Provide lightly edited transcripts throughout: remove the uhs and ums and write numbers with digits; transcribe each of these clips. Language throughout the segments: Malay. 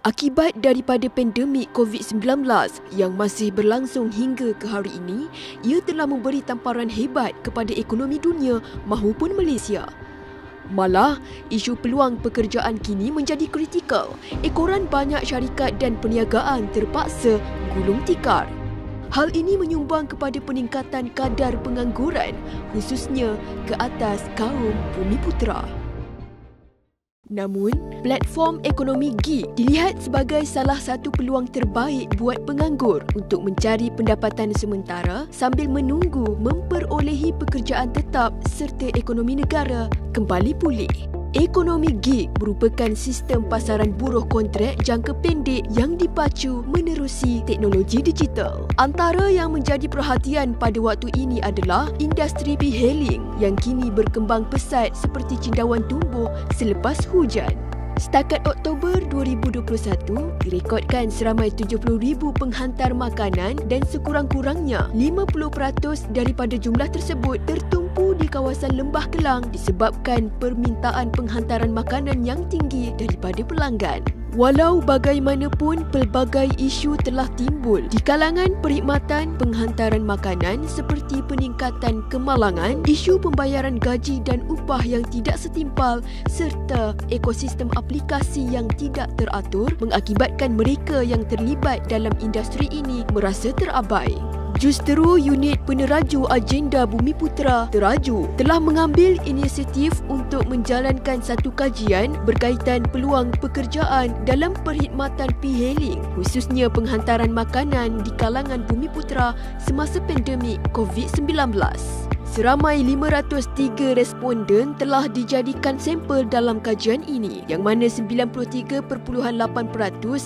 Akibat daripada pandemik COVID-19 yang masih berlangsung hingga ke hari ini, ia telah memberi tamparan hebat kepada ekonomi dunia mahupun Malaysia. Malah, isu peluang pekerjaan kini menjadi kritikal. Ekoran banyak syarikat dan perniagaan terpaksa gulung tikar. Hal ini menyumbang kepada peningkatan kadar pengangguran, khususnya ke atas kaum Bumiputera. Namun, platform ekonomi gig dilihat sebagai salah satu peluang terbaik buat penganggur untuk mencari pendapatan sementara sambil menunggu memperolehi pekerjaan tetap serta ekonomi negara kembali pulih. Ekonomi gig merupakan sistem pasaran buruh kontrak jangka pendek yang dipacu menerusi teknologi digital. Antara yang menjadi perhatian pada waktu ini adalah industri e-hailing yang kini berkembang pesat seperti cendawan tumbuh selepas hujan. Setakat Oktober 2021, direkodkan seramai 70,000 penghantar makanan dan sekurang-kurangnya 50% daripada jumlah tersebut tertumpu di kawasan Lembah Kelang disebabkan permintaan penghantaran makanan yang tinggi daripada pelanggan. Walau bagaimanapun, pelbagai isu telah timbul di kalangan perkhidmatan penghantaran makanan seperti peningkatan kemalangan, isu pembayaran gaji dan upah yang tidak setimpal serta ekosistem aplikasi yang tidak teratur mengakibatkan mereka yang terlibat dalam industri ini merasa terabai. Justeru Unit Peneraju Agenda Bumiputera Teraju telah mengambil inisiatif untuk menjalankan satu kajian berkaitan peluang pekerjaan dalam perkhidmatan e-hailing, khususnya penghantaran makanan di kalangan Bumiputera semasa pandemik COVID-19. Seramai 503 responden telah dijadikan sampel dalam kajian ini, yang mana 93.8%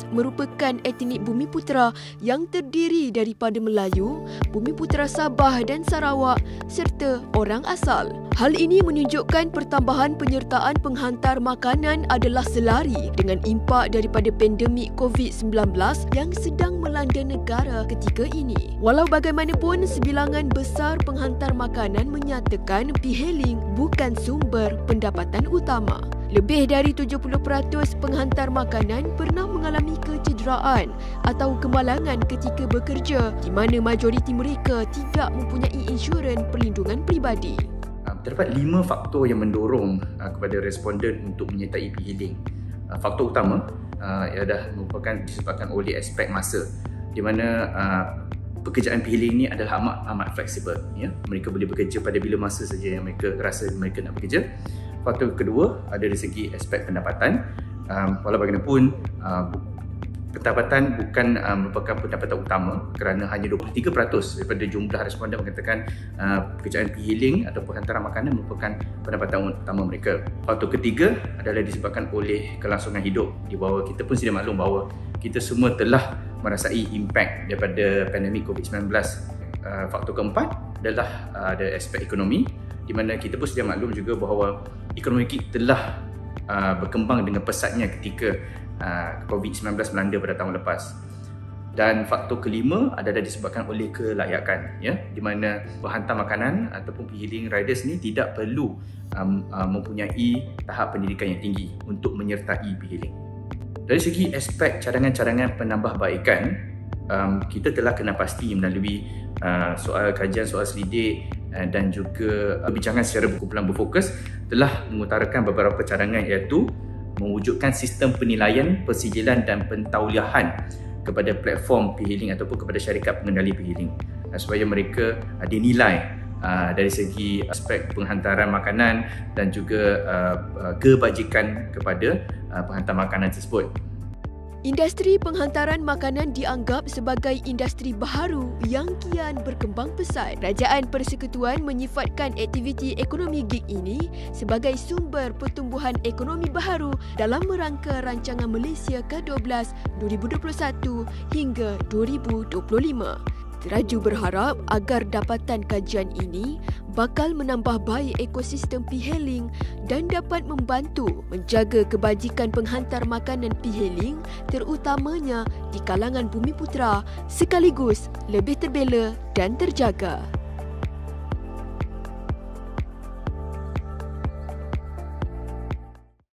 merupakan etnik Bumiputera yang terdiri daripada Melayu, Bumiputera Sabah dan Sarawak serta orang asal. Hal ini menunjukkan pertambahan penyertaan penghantar makanan adalah selari dengan impak daripada pandemik COVID-19 yang sedang melanda negara ketika ini. Walau bagaimanapun, sebilangan besar penghantar makanan menyatakan e-hailing bukan sumber pendapatan utama. Lebih dari 70% penghantar makanan pernah mengalami kecederaan atau kemalangan ketika bekerja, di mana majoriti mereka tidak mempunyai insurans perlindungan peribadi. Terdapat 5 faktor yang mendorong kepada responden untuk menyertai e-hailing. Faktor utama ialah merupakan disebabkan oleh aspek masa, di mana pekerjaan e-hailing ini adalah amat fleksibel. Ya? Mereka boleh bekerja pada bila masa saja yang mereka rasa mereka nak bekerja. Faktor kedua ada dari segi aspek pendapatan. Walau bagaimanapun, pendapatan bukan merupakan pendapatan utama kerana hanya 23% daripada jumlah responden mengatakan pekerjaan e-hailing atau penghantaran makanan merupakan pendapatan utama mereka. Faktor ketiga adalah disebabkan oleh kelangsungan hidup. Di bawah kita pun sedia maklum bahawa kita semua telah merasai impak daripada pandemik COVID-19. Faktor keempat adalah ada aspek ekonomi, di mana kita pun sedia maklum juga bahawa ekonomi kita telah berkembang dengan pesatnya ketika COVID-19 melanda pada tahun lepas. Dan faktor kelima adalah disebabkan oleh kelayakan, ya, di mana penghantar makanan ataupun e-hailing riders ni tidak perlu mempunyai tahap pendidikan yang tinggi untuk menyertai e-hailing. Dari segi aspek cadangan-cadangan penambahbaikan, kita telah kena pasti melalui soal kajian, soal selidik dan juga perbincangan secara berkumpulan berfokus telah mengutarakan beberapa cadangan, iaitu mewujudkan sistem penilaian, persijilan dan pentauliahan kepada platform e-hailing ataupun kepada syarikat pengendali e-hailing supaya mereka dinilai dari segi aspek penghantaran makanan dan juga kebajikan kepada penghantar makanan tersebut. Industri penghantaran makanan dianggap sebagai industri baharu yang kian berkembang pesat. Kerajaan Persekutuan menyifatkan aktiviti ekonomi gig ini sebagai sumber pertumbuhan ekonomi baharu dalam merangka Rancangan Malaysia ke-12 2021 hingga 2025. Teraju berharap agar dapatan kajian ini bakal menambah baik ekosistem e-hailing dan dapat membantu menjaga kebajikan penghantar makanan e-hailing terutamanya di kalangan Bumiputera sekaligus lebih terbela dan terjaga.